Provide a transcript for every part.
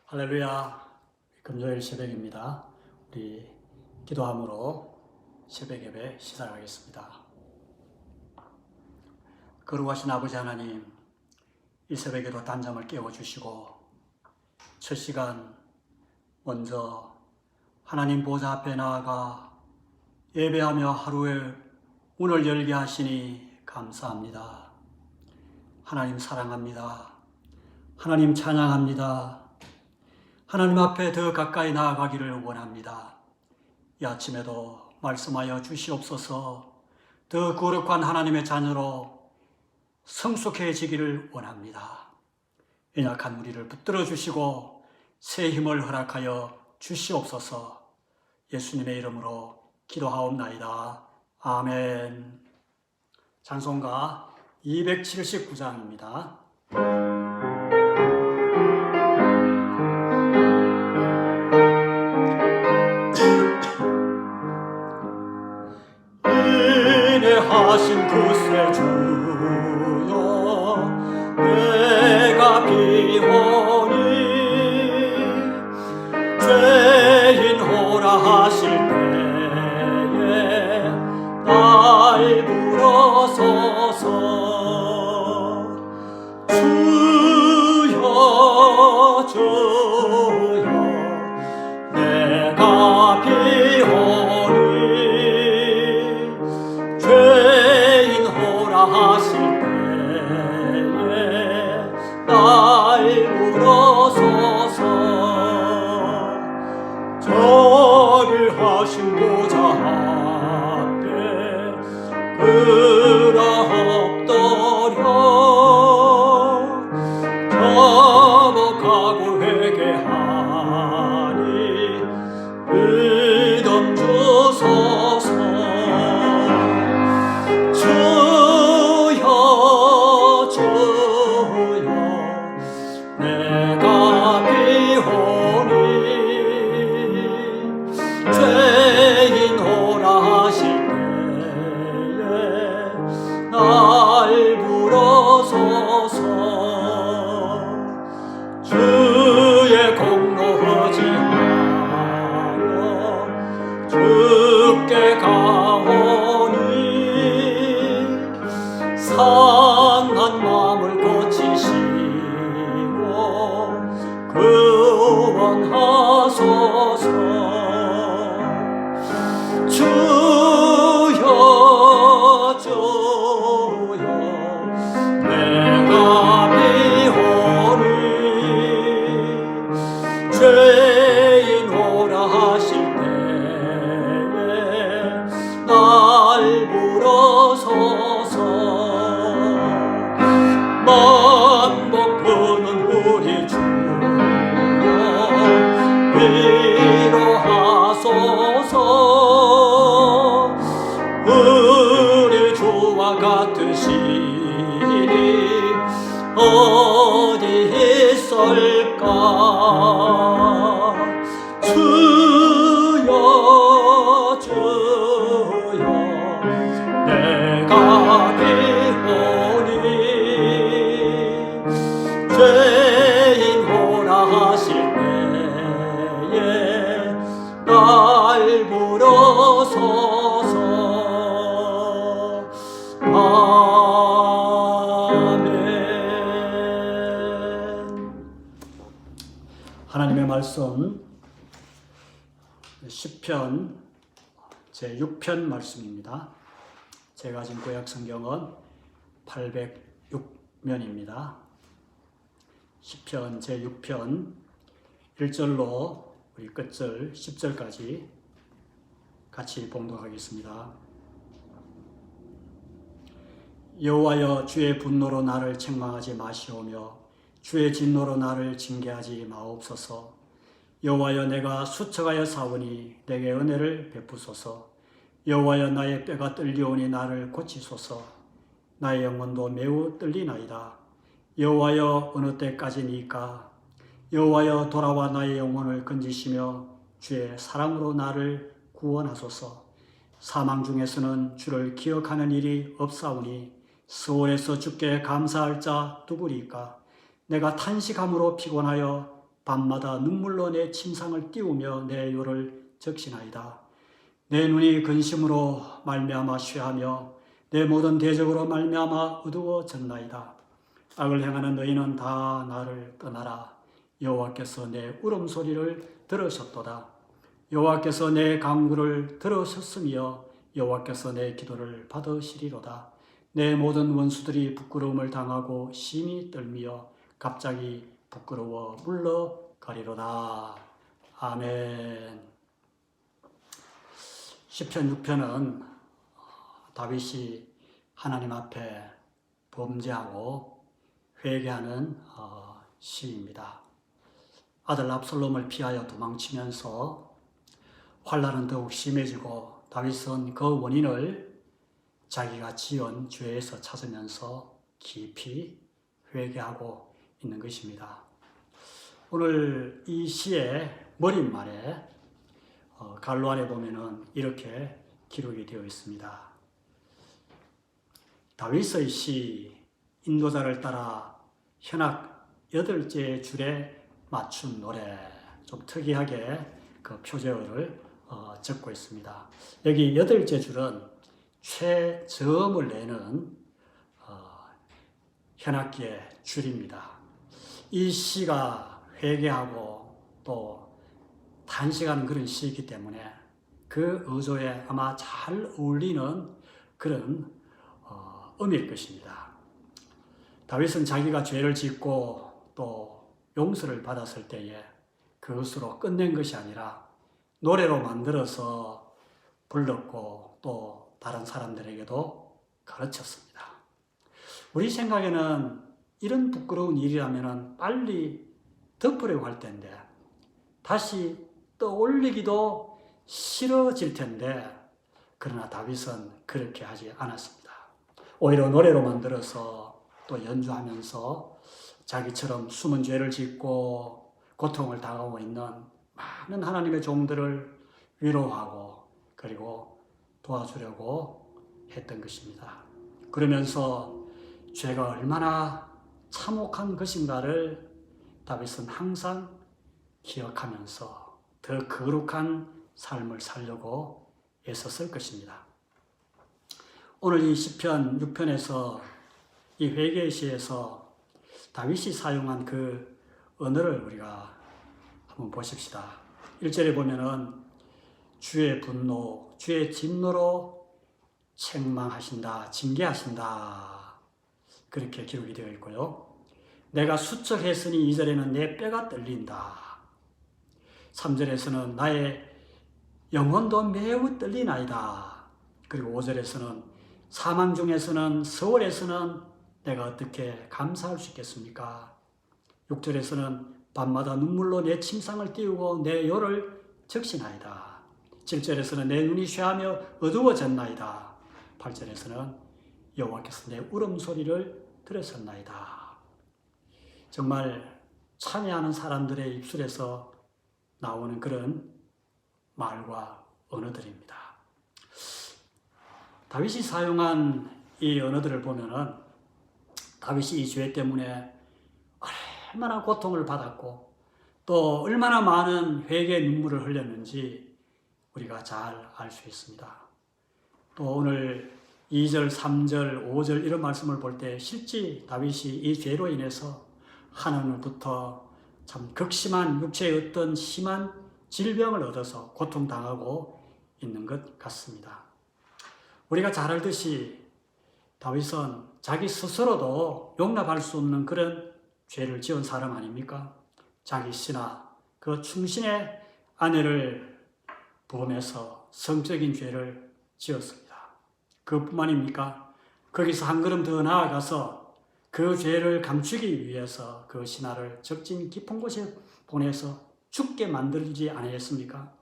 할렐루야. 금요일 새벽입니다. 우리 기도함으로 새벽 예배 시작하겠습니다. 거룩하신 아버지 하나님, 이 새벽에도 단잠을 깨워주시고 첫 시간 먼저 하나님 보좌 앞에 나아가 예배하며 하루의 문을 열게 하시니 감사합니다. 하나님 사랑합니다. 하나님 찬양합니다. 하나님 앞에 더 가까이 나아가기를 원합니다. 이 아침에도 말씀하여 주시옵소서. 더 거룩한 하나님의 자녀로 성숙해지기를 원합니다. 연약한 우리를 붙들어 주시고 새 힘을 허락하여 주시옵소서. 예수님의 이름으로 기도하옵나이다. 아멘. 찬송가 279장입니다. 하신 구세 주여 내가 비오니 죄인호라 하실 때에 날 불어서서 주여 주여 내가 비오니 하실 때에 날 불어서서 저를 하신 보좌 앞에 엎드려 자복하고 회개하니 믿음 주소서. 상한 마음을 고치시고 구원하소서. 주여 주여 내가 비오니 죄인호라 하실 때에 날 불어서서 만복 부는 우리 주여 위로하소서. 우리 주와 같으시니 어디 있을까. 주여 주여 내가 비오니 죄인호라 하실 때에 날 불어서서. 아멘. 하나님의 말씀 시편 제6편 말씀입니다. 제가 가진 구약 성경은 806면입니다. 시편 제6편 1절로 우리 끝절 10절까지 같이 봉독하겠습니다. 여호와여, 주의 분노로 나를 책망하지 마시오며 주의 진노로 나를 징계하지 마옵소서. 여호와여, 내가 수척하여 싸우니 내게 은혜를 베푸소서. 여호와여, 나의 뼈가 떨리오니 나를 고치소서. 나의 영혼도 매우 떨리나이다. 여호와여, 어느 때까지니까. 여호와여, 돌아와 나의 영혼을 건지시며 주의 사랑으로 나를 구원하소서. 사망 중에서는 주를 기억하는 일이 없사오니 스올에서 주께 감사할 자 누구리까. 내가 탄식함으로 피곤하여 밤마다 눈물로 내 침상을 띄우며 내 요를 적시나이다. 내 눈이 근심으로 말미암아 쇠하며 내 모든 대적으로 말미암아 어두워졌나이다. 악을 행하는 너희는 다 나를 떠나라. 여호와께서 내 울음소리를 들으셨도다. 여호와께서 내 간구를 들으셨으며 여호와께서 내 기도를 받으시리로다. 내 모든 원수들이 부끄러움을 당하고 심히 떨며 갑자기 부끄러워 물러가리로다. 아멘. 시편 6편은 다윗이 하나님 앞에 범죄하고 회개하는 시입니다. 아들 압살롬을 피하여 도망치면서 환난은 더욱 심해지고 다윗은 그 원인을 자기가 지은 죄에서 찾으면서 깊이 회개하고 있는 것입니다. 오늘 이 시의 머릿말에 갈로안에 보면은 이렇게 기록이 되어 있습니다. 다윗의 시 인도자를 따라 현악 8째 줄에 맞춘 노래, 좀 특이하게 그 표제어를 적고 있습니다. 여기 8째 줄은 최저음을 내는 현악기의 줄입니다. 이 시가 회개하고 또 단식하는 그런 시이기 때문에 그 어조에 아마 잘 어울리는 그런 음일 것입니다. 다윗은 자기가 죄를 짓고 또 용서를 받았을 때에 그것으로 끝낸 것이 아니라 노래로 만들어서 불렀고 또 다른 사람들에게도 가르쳤습니다. 우리 생각에는 이런 부끄러운 일이라면 빨리 덮으려고 할 텐데 다시 떠올리기도 싫어질 텐데 그러나 다윗은 그렇게 하지 않았습니다. 오히려 노래로 만들어서 또 연주하면서 자기처럼 숨은 죄를 짓고 고통을 당하고 있는 많은 하나님의 종들을 위로하고 그리고 도와주려고 했던 것입니다. 그러면서 죄가 얼마나 참혹한 것인가를 다윗은 항상 기억하면서 더 거룩한 삶을 살려고 애썼을 것입니다. 오늘 이 시편 6편에서 이 회개의 시에서 다윗이 사용한 그 언어를 우리가 한번 보십시다. 1절에 보면은 주의 분노, 주의 진노로 책망하신다, 징계하신다. 그렇게 기록이 되어 있고요. 내가 수척했으니 2절에는 내 뼈가 떨린다. 3절에서는 나의 영혼도 매우 떨리나이다. 그리고 5절에서는 사망 중에서는 서울에서는 내가 어떻게 감사할 수 있겠습니까? 6절에서는 밤마다 눈물로 내 침상을 띄우고 내 요를 적시나이다. 7절에서는 내 눈이 쇠하며 어두워졌나이다. 8절에서는 여호와께서 내 울음소리를 들으셨나이다. 정말 참여하는 사람들의 입술에서 나오는 그런 말과 언어들입니다. 다윗이 사용한 이 언어들을 보면은 다윗이 이 죄 때문에 얼마나 고통을 받았고 또 얼마나 많은 회개의 눈물을 흘렸는지 우리가 잘 알 수 있습니다. 또 오늘 2절, 3절, 5절 이런 말씀을 볼 때 실제 다윗이 이 죄로 인해서 하나님으로부터 참 극심한 육체의 어떤 심한 질병을 얻어서 고통당하고 있는 것 같습니다. 우리가 잘 알듯이 다윗은 자기 스스로도 용납할 수 없는 그런 죄를 지은 사람 아닙니까? 자기 신하, 그 충신의 아내를 범해서 성적인 죄를 지었습니다. 그뿐만입니까? 거기서 한 걸음 더 나아가서 그 죄를 감추기 위해서 그 신하를 적진 깊은 곳에 보내서 죽게 만들지 아니했습니까?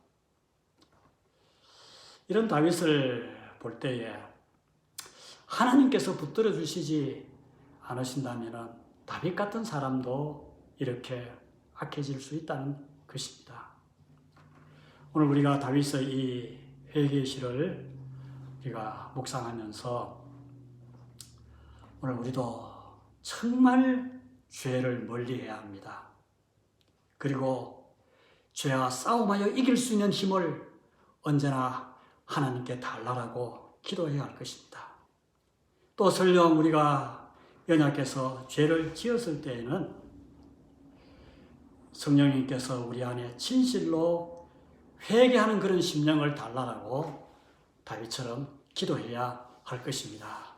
이런 다윗을 볼 때에 하나님께서 붙들어 주시지 않으신다면 다윗 같은 사람도 이렇게 악해질 수 있다는 것입니다. 오늘 우리가 다윗의 이 회개의 시를 우리가 묵상하면서 오늘 우리도 정말 죄를 멀리해야 합니다. 그리고 죄와 싸움하여 이길 수 있는 힘을 언제나 하나님께 달라라고 기도해야 할 것입니다. 또 설령 우리가 연약해서 죄를 지었을 때에는 성령님께서 우리 안에 진실로 회개하는 그런 심령을 달라라고 다윗처럼 기도해야 할 것입니다.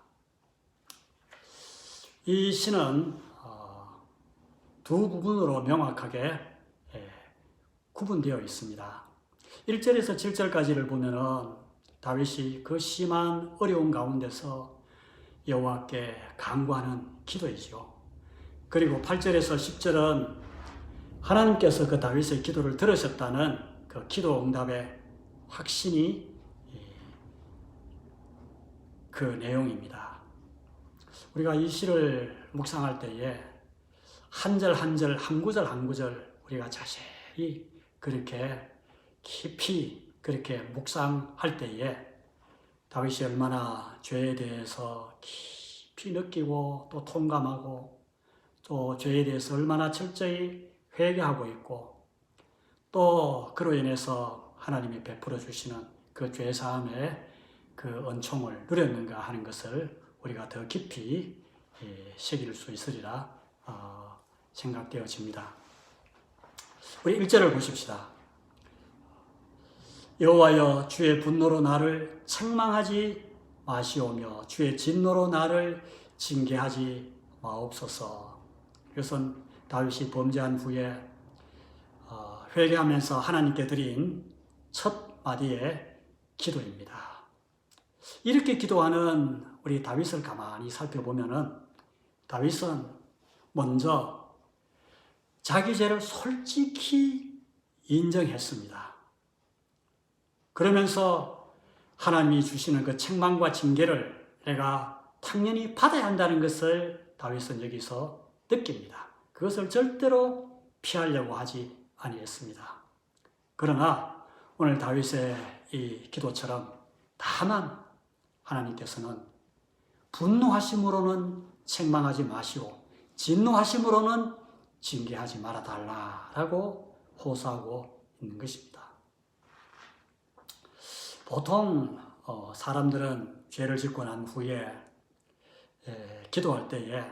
이 시는 두 부분으로 명확하게 구분되어 있습니다. 1절에서 7절까지를 보면은 다윗이 그 심한 어려운 가운데서 여호와께 간구하는 기도이죠. 그리고 8절에서 10절은 하나님께서 그 다윗의 기도를 들으셨다는 그 기도 응답의 확신이 그 내용입니다. 우리가 이 시를 묵상할 때에 한 절 한 절, 한 구절 한 구절 우리가 자세히 그렇게 깊이 그렇게 묵상할 때에 다윗이 얼마나 죄에 대해서 깊이 느끼고 또 통감하고 또 죄에 대해서 얼마나 철저히 회개하고 있고 또 그로 인해서 하나님이 베풀어 주시는 그 죄사함의 그 은총을 누렸는가 하는 것을 우리가 더 깊이 새길 수 있으리라 생각되어집니다. 우리 1절을 보십시다. 여호와여 주의 분노로 나를 책망하지 마시오며 주의 진노로 나를 징계하지 마옵소서. 이것은 다윗이 범죄한 후에 회개하면서 하나님께 드린 첫 마디의 기도입니다. 이렇게 기도하는 우리 다윗을 가만히 살펴보면은 다윗은 먼저 자기 죄를 솔직히 인정했습니다. 그러면서 하나님이 주시는 그 책망과 징계를 내가 당연히 받아야 한다는 것을 다윗은 여기서 느낍니다. 그것을 절대로 피하려고 하지 아니했습니다. 그러나 오늘 다윗의 이 기도처럼 다만 하나님께서는 분노하심으로는 책망하지 마시오, 진노하심으로는 징계하지 말아달라라고 호소하고 있는 것입니다. 보통 사람들은 죄를 짓고 난 후에 기도할 때에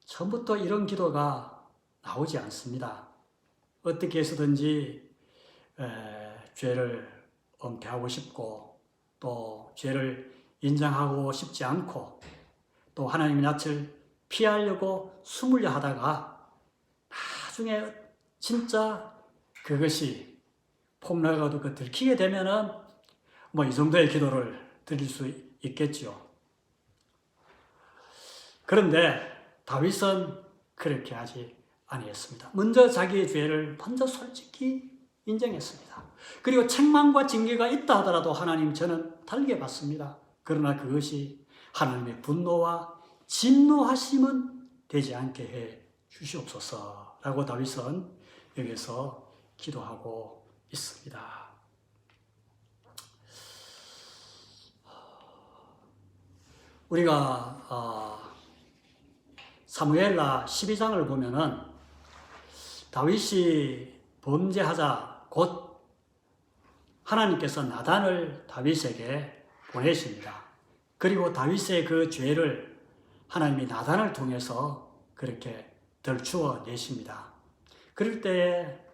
처음부터 이런 기도가 나오지 않습니다. 어떻게 해서든지 죄를 은폐하고 싶고 또 죄를 인정하고 싶지 않고 또 하나님의 낯을 피하려고 숨으려 하다가 나중에 진짜 그것이 폭로가도 들키게 되면은 뭐 이 정도의 기도를 드릴 수 있겠지요. 그런데 다윗은 그렇게 하지 아니했습니다. 먼저 자기의 죄를 먼저 솔직히 인정했습니다. 그리고 책망과 징계가 있다 하더라도 하나님 저는 달게 받습니다. 그러나 그것이 하나님의 분노와 진노하심은 되지 않게 해 주시옵소서라고 다윗은 여기서 기도하고 있습니다. 우리가 사무엘하 12장을 보면은 다윗이 범죄하자 곧 하나님께서 나단을 다윗에게 보내십니다. 그리고 다윗의 그 죄를 하나님이 나단을 통해서 그렇게 덜추어 내십니다. 그럴 때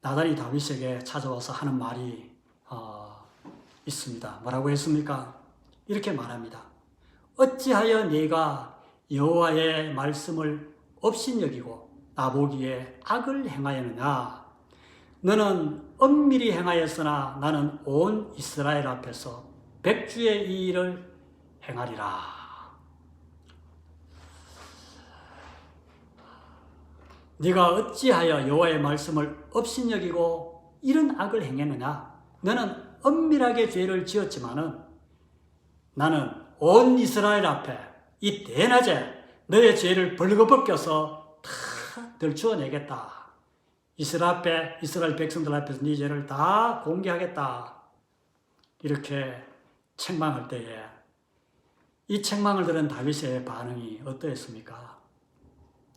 나단이 다윗에게 찾아와서 하는 말이 있습니다. 뭐라고 했습니까? 이렇게 말합니다. 어찌하여 네가 여호와의 말씀을 업신여기고 나보기에 악을 행하였느냐? 너는 엄밀히 행하였으나 나는 온 이스라엘 앞에서 백주의 이 일을 행하리라. 네가 어찌하여 여호와의 말씀을 업신여기고 이런 악을 행했느냐? 너는 엄밀하게 죄를 지었지만은 나는 온 이스라엘 앞에 이 대낮에 너의 죄를 벌거벗겨서 다 들추어내겠다. 이스라엘 백성들 앞에서 네 죄를 다 공개하겠다. 이렇게 책망할 때에 이 책망을 들은 다윗의 반응이 어떠했습니까?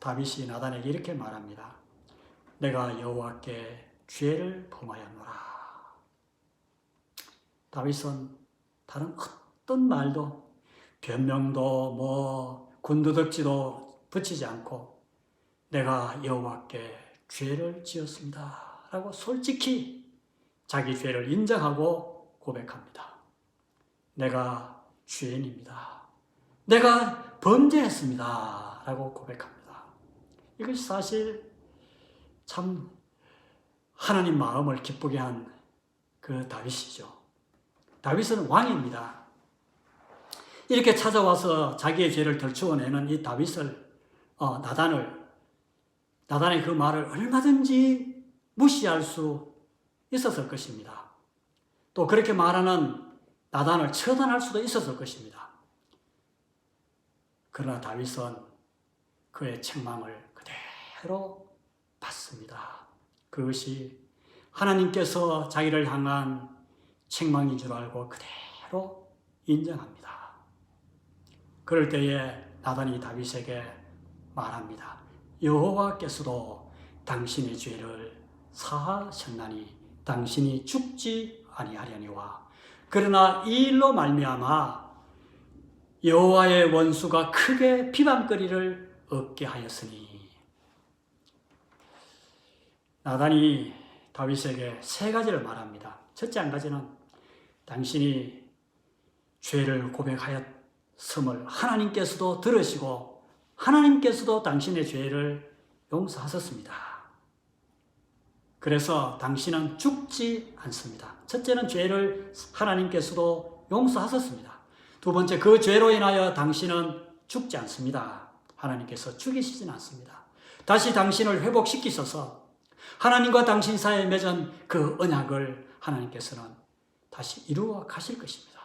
다윗이 나단에게 이렇게 말합니다. 내가 여호와께 죄를 범하였노라. 다윗은 다른 어떤 말도 변명도 군더더기도 붙이지 않고 내가 여호와께 죄를 지었습니다 라고 솔직히 자기 죄를 인정하고 고백합니다. 내가 죄인입니다. 내가 범죄했습니다 라고 고백합니다. 이것이 사실 참 하나님 마음을 기쁘게 한 그 다윗이죠. 다윗은 왕입니다. 이렇게 찾아와서 자기의 죄를 덜추어내는 이 다윗을 나단의 그 말을 얼마든지 무시할 수 있었을 것입니다. 또 그렇게 말하는 나단을 처단할 수도 있었을 것입니다. 그러나 다윗은 그의 책망을 그대로 받습니다. 그것이 하나님께서 자기를 향한 책망인 줄 알고 그대로 인정합니다. 그럴 때에 나단이 다윗에게 말합니다. 여호와께서도 당신의 죄를 사하셨나니 당신이 죽지 아니하려니와 그러나 이 일로 말미암아 여호와의 원수가 크게 비방거리를 얻게 하였으니. 나단이 다윗에게 세 가지를 말합니다. 첫째 한 가지는 당신이 죄를 고백하였음을 하나님께서도 들으시고 하나님께서도 당신의 죄를 용서하셨습니다. 그래서 당신은 죽지 않습니다. 첫째는 죄를 하나님께서도 용서하셨습니다. 두 번째, 그 죄로 인하여 당신은 죽지 않습니다. 하나님께서 죽이시진 않습니다. 다시 당신을 회복시키셔서 하나님과 당신 사이에 맺은 그 언약을 하나님께서는 다시 이루어 가실 것입니다.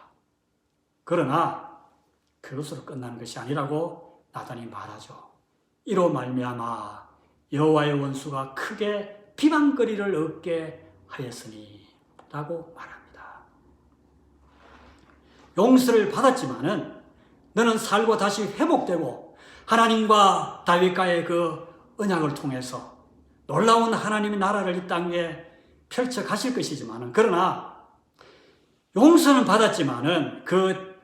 그러나 그것으로 끝나는 것이 아니라고 나단이 말하죠. 이로 말미암아 여호와의 원수가 크게 비방거리를 얻게 하였으니 라고 말합니다. 용서를 받았지만은 너는 살고 다시 회복되고 하나님과 다윗과의 그 언약을 통해서 놀라운 하나님의 나라를 이 땅에 펼쳐 가실 것이지만은, 그러나 용서는 받았지만은 그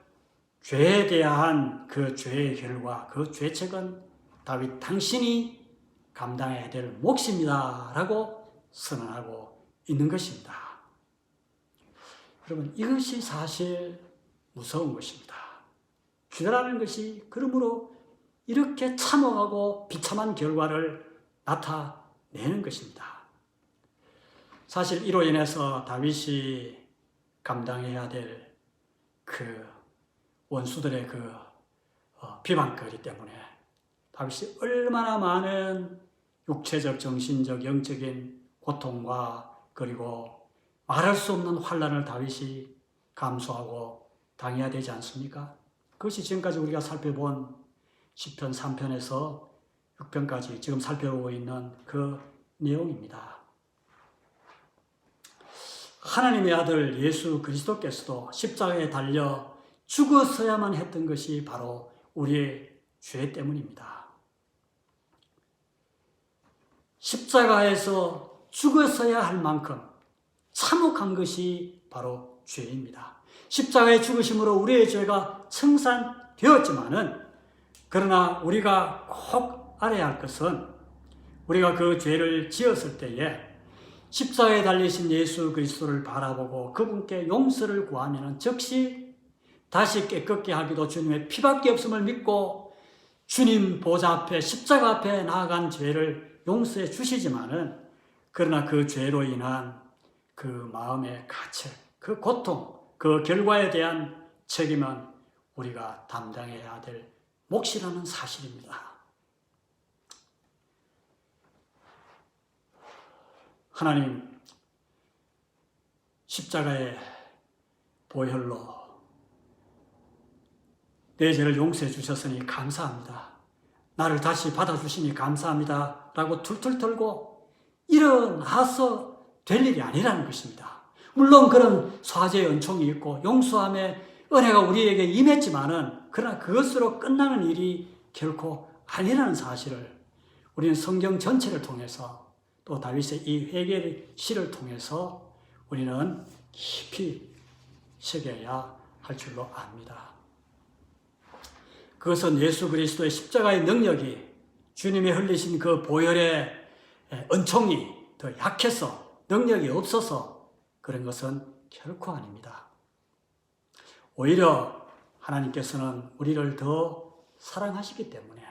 죄에 대한 그 죄의 결과, 그 죄책은 다윗 당신이 감당해야 될 몫입니다 라고 선언하고 있는 것입니다. 여러분, 이것이 사실 무서운 것입니다. 죄라는 것이 그러므로 이렇게 참혹하고 비참한 결과를 나타내는 것입니다. 사실 이로 인해서 다윗이 감당해야 될 그 원수들의 그 비방거리 때문에 다윗이 얼마나 많은 육체적, 정신적, 영적인 고통과 그리고 말할 수 없는 환난을 다윗이 감수하고 당해야 되지 않습니까? 그것이 지금까지 우리가 살펴본 시편 3편에서 6편까지 지금 살펴보고 있는 그 내용입니다. 하나님의 아들 예수 그리스도께서도 십자가에 달려 죽었어야만 했던 것이 바로 우리의 죄 때문입니다. 십자가에서 죽었어야 할 만큼 참혹한 것이 바로 죄입니다. 십자가의 죽으심으로 우리의 죄가 청산되었지만은, 그러나 우리가 꼭 알아야 할 것은 우리가 그 죄를 지었을 때에 십자가에 달리신 예수 그리스도를 바라보고 그분께 용서를 구하면 즉시 다시 깨끗게 하기도 주님의 피밖에 없음을 믿고 주님 보좌 앞에, 십자가 앞에 나아간 죄를 용서해 주시지만은, 그러나 그 죄로 인한 그 마음의 가책, 그 고통, 그 결과에 대한 책임은 우리가 담당해야 될 몫이라는 사실입니다. 하나님, 십자가의 보혈로 내 죄를 용서해 주셨으니 감사합니다. 나를 다시 받아주시니 감사합니다 라고 툴툴 털고 일어나서 될 일이 아니라는 것입니다. 물론 그런 사죄의 은총이 있고 용서함의 은혜가 우리에게 임했지만은, 그러나 그것으로 끝나는 일이 결코 아니라는 사실을 우리는 성경 전체를 통해서 또 다윗의 이 회개의 시를 통해서 우리는 깊이 새겨야 할 줄로 압니다. 그것은 예수 그리스도의 십자가의 능력이 주님이 흘리신 그 보혈의 은총이 더 약해서 능력이 없어서 그런 것은 결코 아닙니다. 오히려 하나님께서는 우리를 더 사랑하시기 때문에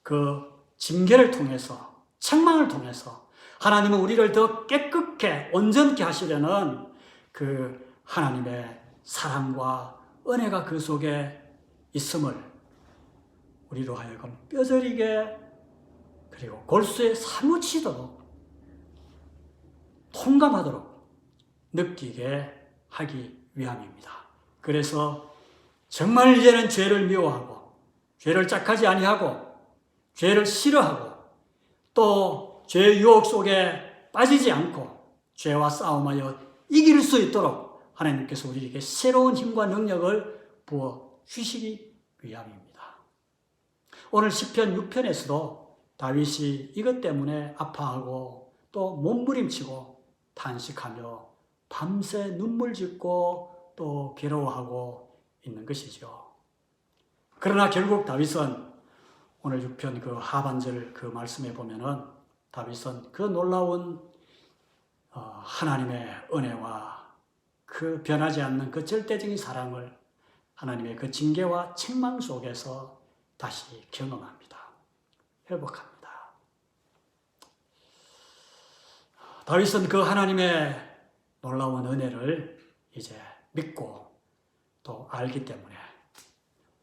그 징계를 통해서 책망을 통해서 하나님은 우리를 더 깨끗게 온전케 하시려는 그 하나님의 사랑과 은혜가 그 속에 있음을 우리로 하여금 뼈저리게 그리고 골수에 사무치도록 통감하도록 느끼게 하기 위함입니다. 그래서 정말 이제는 죄를 미워하고 죄를 짝하지 아니하고 죄를 싫어하고 또 죄의 유혹 속에 빠지지 않고 죄와 싸움하여 이길 수 있도록 하나님께서 우리에게 새로운 힘과 능력을 부어 주시기 위함입니다. 오늘 시편 6편에서도 다윗이 이것 때문에 아파하고 또 몸부림치고 탄식하며 밤새 눈물 짓고 또 괴로워하고 있는 것이죠. 그러나 결국 다윗은 오늘 6편 그 하반절 그 말씀에 보면은 다윗은 그 놀라운 하나님의 은혜와 그 변하지 않는 그 절대적인 사랑을 하나님의 그 징계와 책망 속에서 다시 경험합니다. 회복합니다. 다윗은 그 하나님의 놀라운 은혜를 이제 믿고 또 알기 때문에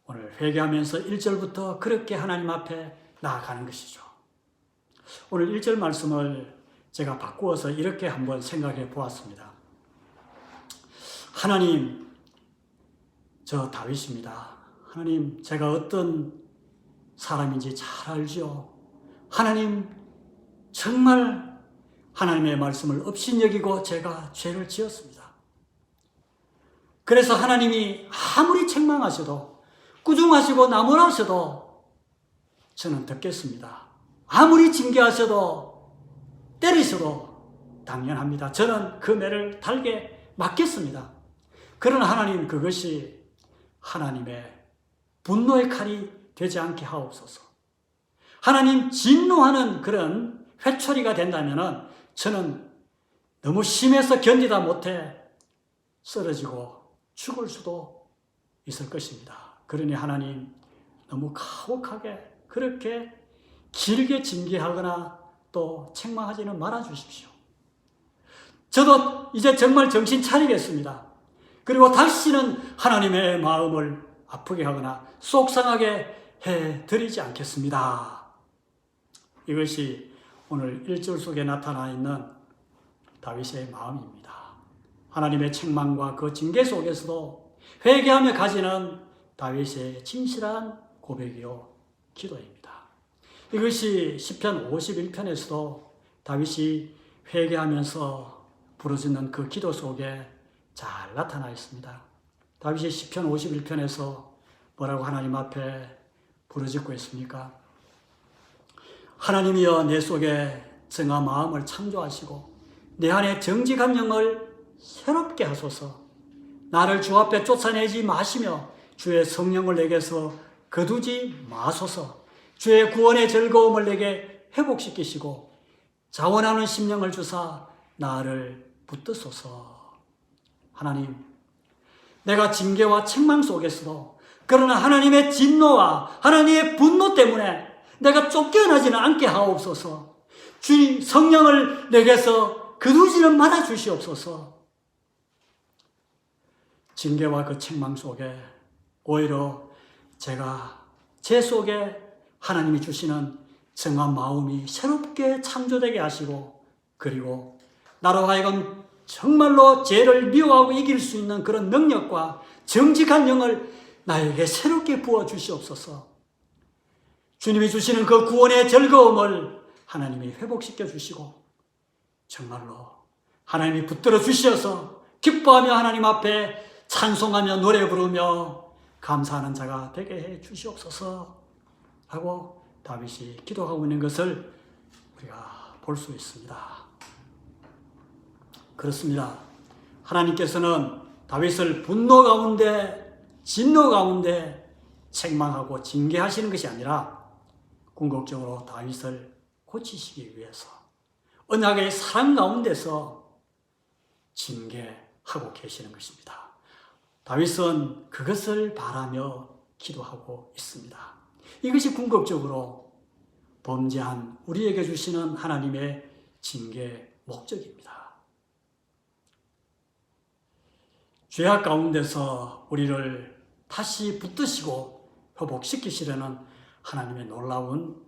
오늘 회개하면서 1절부터 그렇게 하나님 앞에 나아가는 것이죠. 오늘 1절 말씀을 제가 바꾸어서 이렇게 한번 생각해 보았습니다. 하나님, 저 다윗입니다. 하나님, 제가 어떤 사람인지 잘 알죠. 하나님, 정말 하나님의 말씀을 업신여기고 제가 죄를 지었습니다. 그래서 하나님이 아무리 책망하셔도 꾸중하시고 나무라셔도 저는 듣겠습니다. 아무리 징계하셔도 때리셔도 당연합니다. 저는 그 매를 달게 맡겠습니다. 그러나 하나님, 그것이 하나님의 분노의 칼이 되지 않게 하옵소서. 하나님 진노하는 그런 회초리가 된다면 저는 너무 심해서 견디다 못해 쓰러지고 죽을 수도 있을 것입니다. 그러니 하나님, 너무 가혹하게 그렇게 길게 징계하거나 또 책망하지는 말아 주십시오. 저도 이제 정말 정신 차리겠습니다. 그리고 다시는 하나님의 마음을 아프게 하거나 속상하게 해드리지 않겠습니다. 이것이 오늘 1절 속에 나타나 있는 다윗의 마음입니다. 하나님의 책망과 그 징계 속에서도 회개하며 가지는 다윗의 진실한 고백이요 기도입니다. 이것이 시편 51편에서도 다윗이 회개하면서 부르짖는 그 기도 속에 잘 나타나 있습니다. 다윗이 시편 51편에서 뭐라고 하나님 앞에 부르짖고 있습니까? 하나님이여, 내 속에 정한 마음을 창조하시고 내 안에 정직한 영을 새롭게 하소서. 나를 주 앞에 쫓아내지 마시며 주의 성령을 내게서 거두지 마소서. 주의 구원의 즐거움을 내게 회복시키시고 자원하는 심령을 주사 나를 붙드소서. 하나님, 내가 징계와 책망 속에서도 그러나 하나님의 진노와 하나님의 분노 때문에 내가 쫓겨나지는 않게 하옵소서. 주님 성령을 내게서 거두지는 말아 주시옵소서. 징계와 그 책망 속에 오히려 제가 제 속에 하나님이 주시는 정한 마음이 새롭게 창조되게 하시고 그리고 나로 하여금 정말로 죄를 미워하고 이길 수 있는 그런 능력과 정직한 영을 나에게 새롭게 부어 주시옵소서. 주님이 주시는 그 구원의 즐거움을 하나님이 회복시켜 주시고 정말로 하나님이 붙들어 주셔서 기뻐하며 하나님 앞에 찬송하며 노래 부르며 감사하는 자가 되게 해 주시옵소서 하고 다윗이 기도하고 있는 것을 우리가 볼 수 있습니다. 그렇습니다. 하나님께서는 다윗을 분노 가운데, 진노 가운데 책망하고 징계하시는 것이 아니라 궁극적으로 다윗을 고치시기 위해서 언약의 사랑 가운데서 징계하고 계시는 것입니다. 다윗은 그것을 바라며 기도하고 있습니다. 이것이 궁극적으로 범죄한 우리에게 주시는 하나님의 징계 목적입니다. 죄악 가운데서 우리를 다시 붙드시고 회복시키시려는 하나님의 놀라운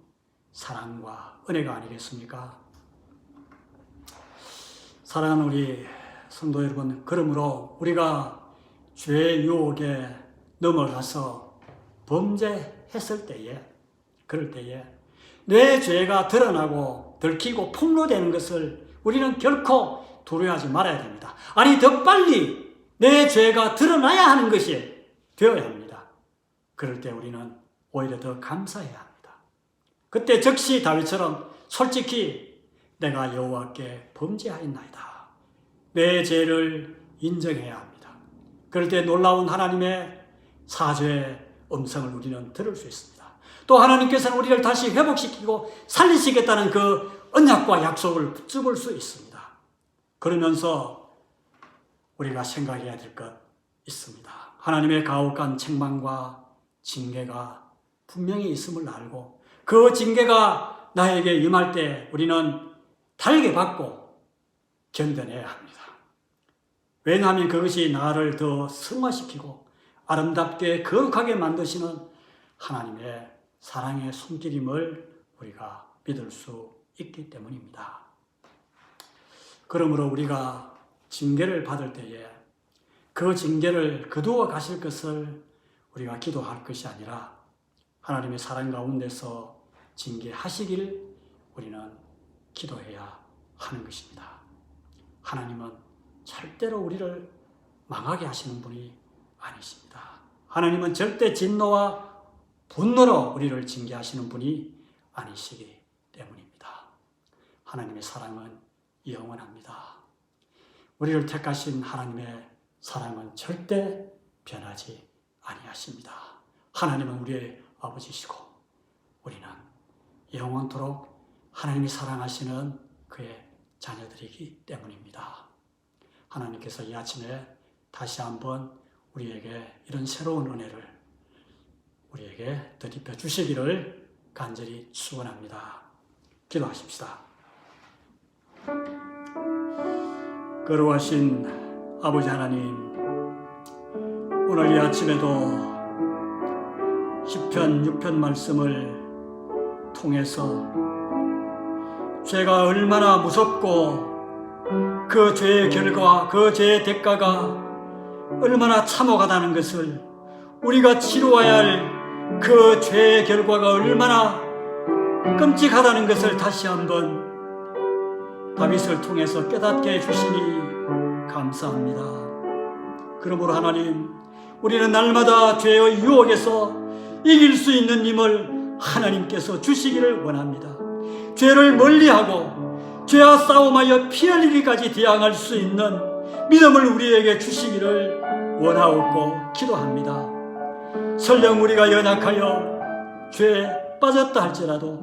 사랑과 은혜가 아니겠습니까? 사랑하는 우리 성도 여러분, 그러므로 우리가 죄의 유혹에 넘어가서 범죄했을 때에, 그럴 때에 내 죄가 드러나고 들키고 폭로되는 것을 우리는 결코 두려워하지 말아야 됩니다. 아니, 더 빨리 내 죄가 드러나야 하는 것이 되어야 합니다. 그럴 때 우리는 오히려 더 감사해야 합니다. 그때 즉시 다윗처럼 솔직히 내가 여호와께 범죄하였나이다, 내 죄를 인정해야 합니다. 그럴 때 놀라운 하나님의 사죄의 음성을 우리는 들을 수 있습니다. 또 하나님께서는 우리를 다시 회복시키고 살리시겠다는 그 언약과 약속을 붙잡을 수 있습니다. 그러면서 우리가 생각해야 될 것 있습니다. 하나님의 가혹한 책망과 징계가 분명히 있음을 알고 그 징계가 나에게 임할 때 우리는 달게 받고 견뎌내야 합니다. 왜냐하면 그것이 나를 더 승화시키고 아름답게 거룩하게 만드시는 하나님의 사랑의 손길임을 우리가 믿을 수 있기 때문입니다. 그러므로 우리가 징계를 받을 때에 그 징계를 거두어 가실 것을 우리가 기도할 것이 아니라 하나님의 사랑 가운데서 징계하시길 우리는 기도해야 하는 것입니다. 하나님은 절대로 우리를 망하게 하시는 분이 아니십니다. 하나님은 절대 진노와 분노로 우리를 징계하시는 분이 아니시기 때문입니다. 하나님의 사랑은 영원합니다. 우리를 택하신 하나님의 사랑은 절대 변하지 아니하십니다. 하나님은 우리의 아버지시고 우리는 영원토록 하나님이 사랑하시는 그의 자녀들이기 때문입니다. 하나님께서 이 아침에 다시 한번 우리에게 이런 새로운 은혜를 우리에게 덧입혀 주시기를 간절히 축원합니다. 기도하십시다. 거룩하신 아버지 하나님, 오늘 이 아침에도 시편 6편 말씀을 통해서 죄가 얼마나 무섭고 그 죄의 결과, 그 죄의 대가가 얼마나 참혹하다는 것을, 우리가 치루어야 할 그 죄의 결과가 얼마나 끔찍하다는 것을 다시 한번 다윗을 통해서 깨닫게 해주시니 감사합니다. 그러므로 하나님, 우리는 날마다 죄의 유혹에서 이길 수 있는 힘을 하나님께서 주시기를 원합니다. 죄를 멀리하고 죄와 싸움하여 피 흘리기까지 대항할 수 있는 믿음을 우리에게 주시기를 원하옵고 기도합니다. 설령 우리가 연약하여 죄에 빠졌다 할지라도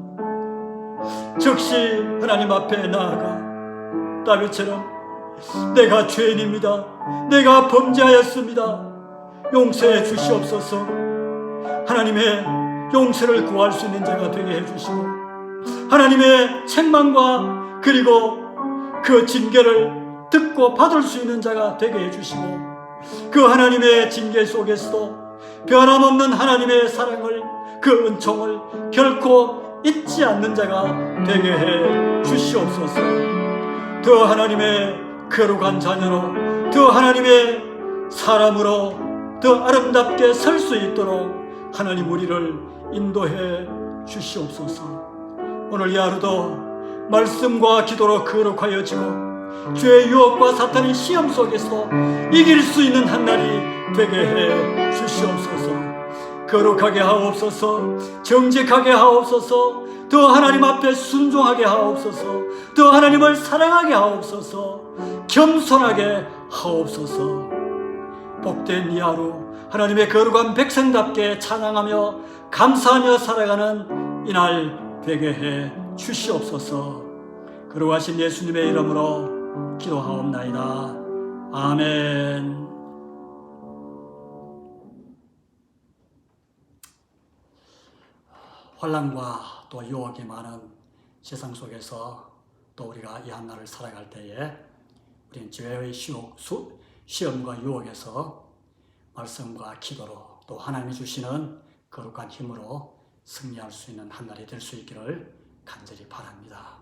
즉시 하나님 앞에 나아가 다윗처럼 내가 죄인입니다, 내가 범죄하였습니다, 용서해 주시옵소서, 하나님의 용서를 구할 수 있는 자가 되게 해주시고 하나님의 책망과 그리고 그 징계를 듣고 받을 수 있는 자가 되게 해주시고 그 하나님의 징계 속에서도 변함없는 하나님의 사랑을, 그 은총을 결코 잊지 않는 자가 되게 해 주시옵소서. 더 하나님의 거룩한 자녀로, 더 하나님의 사람으로 더 아름답게 설 수 있도록 하나님 우리를 인도해 주시옵소서. 오늘 이 하루도 말씀과 기도로 거룩하여지고 죄의 유혹과 사탄의 시험 속에서 이길 수 있는 한 날이 되게 해 주시옵소서. 거룩하게 하옵소서. 정직하게 하옵소서. 더 하나님 앞에 순종하게 하옵소서. 더 하나님을 사랑하게 하옵소서. 겸손하게 하옵소서. 복된 이 하루 하나님의 거룩한 백성답게 찬양하며 감사하며 살아가는 이날 되게 해 주시옵소서. 거룩하신 예수님의 이름으로 기도하옵나이다. 아멘. 환난과 또 유혹이 많은 세상 속에서 또 우리가 이 한날을 살아갈 때에 우리는 죄의 시험과 유혹에서 말씀과 기도로 또 하나님이 주시는 거룩한 힘으로 승리할 수 있는 한날이 될 수 있기를 간절히 바랍니다.